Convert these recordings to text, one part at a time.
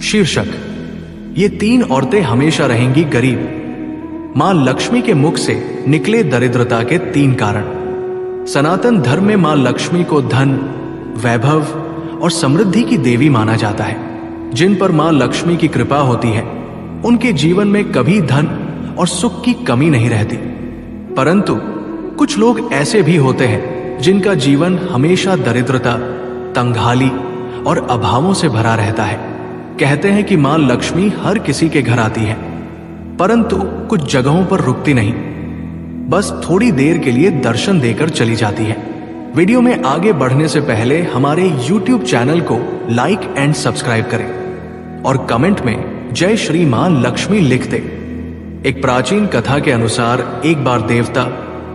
शीर्षक: ये 3 औरतें हमेशा रहेंगी गरीब। मां लक्ष्मी के मुख से निकले दरिद्रता के 3 कारण। सनातन धर्म में मां लक्ष्मी को धन, वैभव और समृद्धि की देवी माना जाता है। जिन पर मां लक्ष्मी की कृपा होती है उनके जीवन में कभी धन और सुख की कमी नहीं रहती। परंतु कुछ लोग ऐसे भी होते हैं जिनका जीवन हमेशा दरिद्रता, तंगहाली और अभावों से भरा रहता है। कहते हैं कि मां लक्ष्मी हर किसी के घर आती है, परंतु कुछ जगहों पर रुकती नहीं, बस थोड़ी देर के लिए दर्शन देकर चली जाती है। वीडियो में आगे बढ़ने से पहले हमारे YouTube चैनल को लाइक एंड सब्सक्राइब करें और कमेंट में जय श्री मां लक्ष्मी लिख दें। एक प्राचीन कथा के अनुसार एक बार देवता,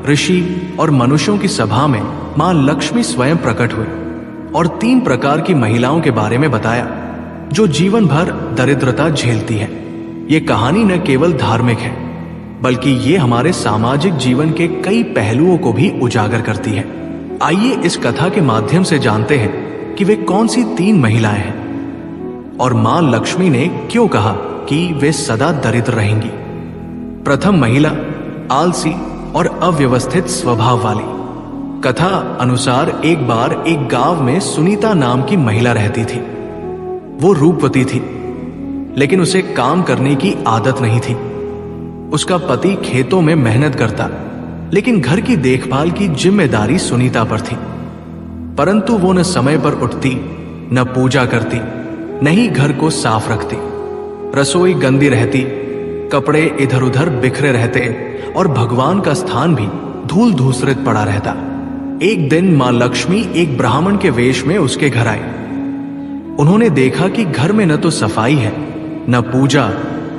ऋषि और मनुष्यों की सभा में मां लक्ष्मी स्वयं प्रकट हुई और 3 प्रकार की महिलाओं के बारे में बताया जो जीवन भर दरिद्रता झेलती है। ये कहानी न केवल धार्मिक है बल्कि ये हमारे सामाजिक जीवन के कई पहलुओं को भी उजागर करती है। आइए इस कथा के माध्यम से जानते हैं कि वे कौन सी 3 महिलाएं हैं और मां लक्ष्मी ने क्यों कहा कि वे सदा दरिद्र रहेंगी। प्रथम महिला आलसी और अव्यवस्थित स्वभाव वाली। कथा अनुसार एक बार एक गांव में सुनीता नाम की महिला रहती थी। वो रूपवती थी, लेकिन उसे काम करने की आदत नहीं थी। उसका पति खेतों में मेहनत करता, लेकिन घर की देखभाल की जिम्मेदारी सुनीता पर थी। परंतु वो न समय पर उठती, न पूजा करती, न ही घर को साफ रखती। रसोई गंदी रहती, कपड़े इधर उधर बिखरे रहते और भगवान का स्थान भी धूल धूसरित पड़ा रहता। एक दिन मां लक्ष्मी एक ब्राह्मण के वेश में उसके घर आई। उन्होंने देखा कि घर में न तो सफाई है, न पूजा,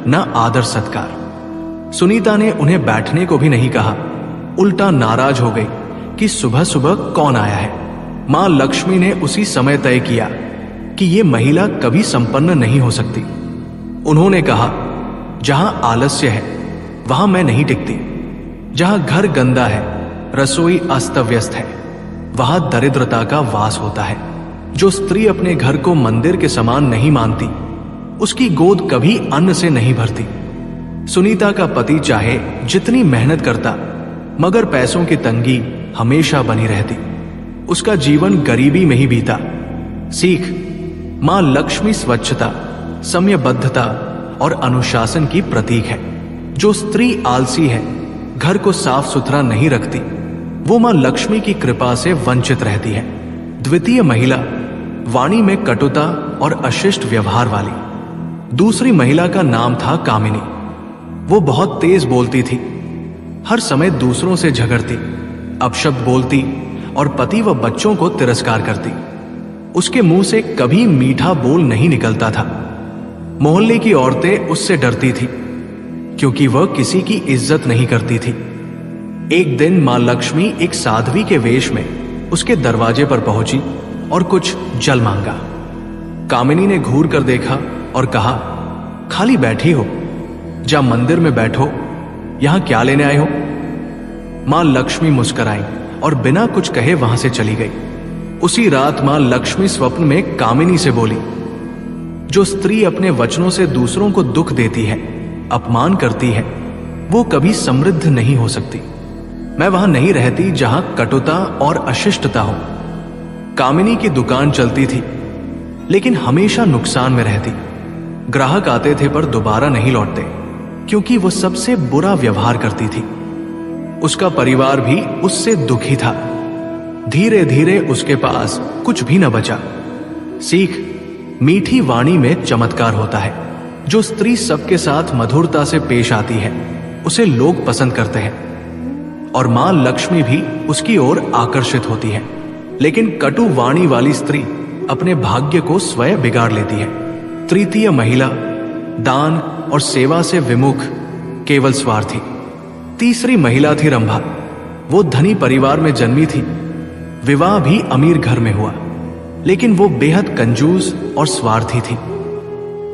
न आदर सत्कार। सुनीता ने उन्हें बैठने को भी नहीं कहा, उल्टा नाराज हो गई कि सुबह सुबह कौन आया है। मां लक्ष्मी ने उसी समय तय किया कि ये महिला कभी संपन्न नहीं हो सकती। उन्होंने कहा, जहां आलस्य है वहां मैं नहीं टिकती। जहां घर गंदा है, रसोई अस्त व्यस्त है, वहां दरिद्रता का वास होता है। जो स्त्री अपने घर को मंदिर के समान नहीं मानती, उसकी गोद कभी अन्न से नहीं भरती। सुनीता का पति चाहे जितनी मेहनत करता, मगर पैसों की तंगी हमेशा बनी रहती। उसका जीवन गरीबी में ही बीता। सीख: मां लक्ष्मी स्वच्छता, समयबद्धता और अनुशासन की प्रतीक है। जो स्त्री आलसी है, घर को साफ सुथरा नहीं रखती, वो मां लक्ष्मी की कृपा से वंचित रहती है। द्वितीय महिला वाणी में कटुता और अशिष्ट व्यवहार वाली। दूसरी महिला का नाम था कामिनी। वो बहुत तेज बोलती थी, हर समय दूसरों से झगड़ती, अपशब्द बोलती और पति व बच्चों को तिरस्कार करती। उसके मुंह से कभी मीठा बोल नहीं निकलता था। मोहल्ले की औरतें उससे डरती थी क्योंकि वह किसी की इज्जत नहीं करती थी। एक दिन मां लक्ष्मी एक साध्वी के वेश में उसके दरवाजे पर पहुंची और कुछ जल मांगा। कामिनी ने घूर कर देखा और कहा, खाली बैठी हो, जा मंदिर में बैठो, यहां क्या लेने आए हो। मां लक्ष्मी मुस्कुराई और बिना कुछ कहे वहां से चली गई। उसी रात मां लक्ष्मी स्वप्न में कामिनी से बोली, जो स्त्री अपने वचनों से दूसरों को दुख देती है, अपमान करती है, वो कभी समृद्ध नहीं हो सकती। मैं वहां नहीं रहती जहां कटुता और अशिष्टता हो। कामिनी की दुकान चलती थी, लेकिन हमेशा नुकसान में रहती। ग्राहक आते थे पर दोबारा नहीं लौटते, क्योंकि वो सबसे बुरा व्यवहार करती थी। उसका परिवार भी उससे दुखी था। धीरे धीरे उसके पास कुछ भी न बचा। सीख: मीठी वाणी में चमत्कार होता है। जो स्त्री सबके साथ मधुरता से पेश आती है, उसे लोग पसंद करते हैं और मां लक्ष्मी भी उसकी ओर आकर्षित होती है। लेकिन कटु वाणी वाली स्त्री अपने भाग्य को स्वयं बिगाड़ लेती है। तृतीय महिला दान और सेवा से विमुख, केवल स्वार्थी। तीसरी महिला थी रंभा। वो धनी परिवार में जन्मी थी, विवाह भी अमीर घर में हुआ, लेकिन वो बेहद कंजूस और स्वार्थी थी।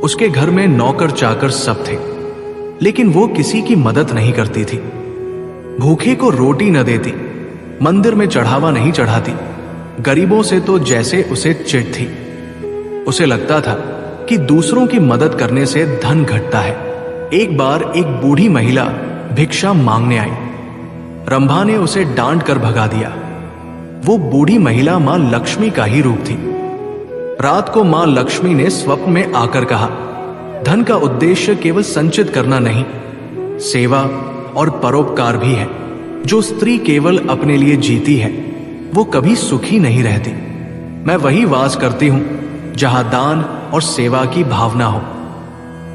उसके घर में नौकर चाकर सब थे, लेकिन वो किसी की मदद नहीं करती थी। भूखे को रोटी न देती, मंदिर में चढ़ावा नहीं चढ़ाती। गरीबों से तो जैसे उसे चिढ़ थी। उसे लगता था कि दूसरों की मदद करने से धन घटता है। एक बार एक बूढ़ी महिला भिक्षा मांगने आई। रंभा ने उसे डांट कर भगा दिया। वो बूढ़ी महिला मां लक्ष्मी का ही रूप थी। रात को मां लक्ष्मी ने स्वप्न में आकर कहा, धन का उद्देश्य केवल संचित करना नहीं, सेवा और परोपकार भी है। जो स्त्री केवल अपने लिए जीती है वो कभी सुखी नहीं रहती। मैं वही वास करती हूं जहां दान और सेवा की भावना हो।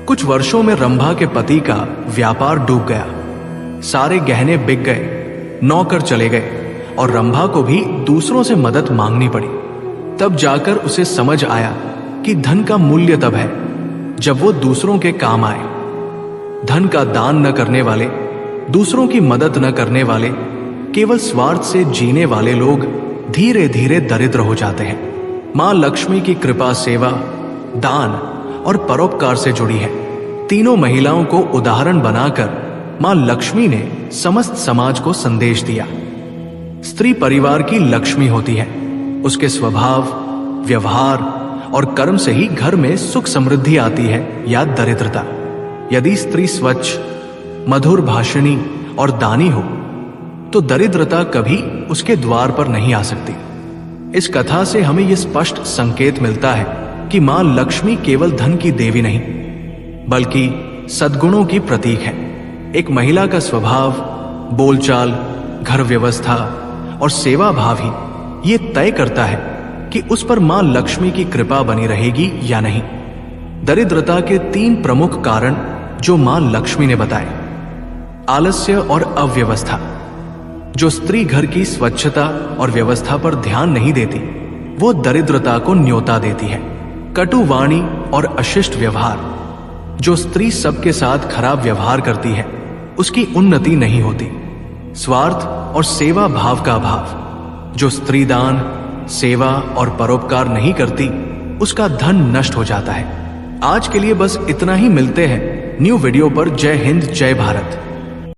कुछ वर्षों में रंभा के पति का व्यापार डूब गया। सारे गहने बिक गए, नौकर चले गए और रंभा को भी दूसरों से मदद मांगनी पड़ी। तब जाकर उसे समझ आया कि धन का मूल्य तब है जब वो दूसरों के काम आए। धन का दान न करने वाले, दूसरों की मदद न करने वाले, केवल स्वार्थ से जीने वाले लोग धीरे धीरे दरिद्र हो जाते हैं। मां लक्ष्मी की कृपा सेवा, दान और परोपकार से जुड़ी है। तीनों महिलाओं को उदाहरण बनाकर मां लक्ष्मी ने समस्त समाज को संदेश दिया। स्त्री परिवार की लक्ष्मी होती है। उसके स्वभाव, व्यवहार और कर्म से ही घर में सुख समृद्धि आती है या दरिद्रता। यदि स्त्री स्वच्छ, मधुर भाषिणी और दानी हो तो दरिद्रता कभी उसके द्वार पर नहीं आ सकती। इस कथा से हमें यह स्पष्ट संकेत मिलता है कि मां लक्ष्मी केवल धन की देवी नहीं बल्कि सद्गुणों की प्रतीक है। एक महिला का स्वभाव, बोलचाल, घर व्यवस्था और सेवा भाव ही ये तय करता है कि उस पर मां लक्ष्मी की कृपा बनी रहेगी या नहीं। दरिद्रता के 3 प्रमुख कारण जो मां लक्ष्मी ने बताए। आलस्य और अव्यवस्था। जो स्त्री घर की स्वच्छता और व्यवस्था पर ध्यान नहीं देती वो दरिद्रता को न्योता देती है। कटु वाणी और अशिष्ट व्यवहार। जो स्त्री सबके साथ खराब व्यवहार करती है उसकी उन्नति नहीं होती। स्वार्थ और सेवा भाव का अभाव। जो स्त्री दान, सेवा और परोपकार नहीं करती उसका धन नष्ट हो जाता है। आज के लिए बस इतना ही। मिलते हैं न्यू वीडियो पर। जय हिंद, जय भारत।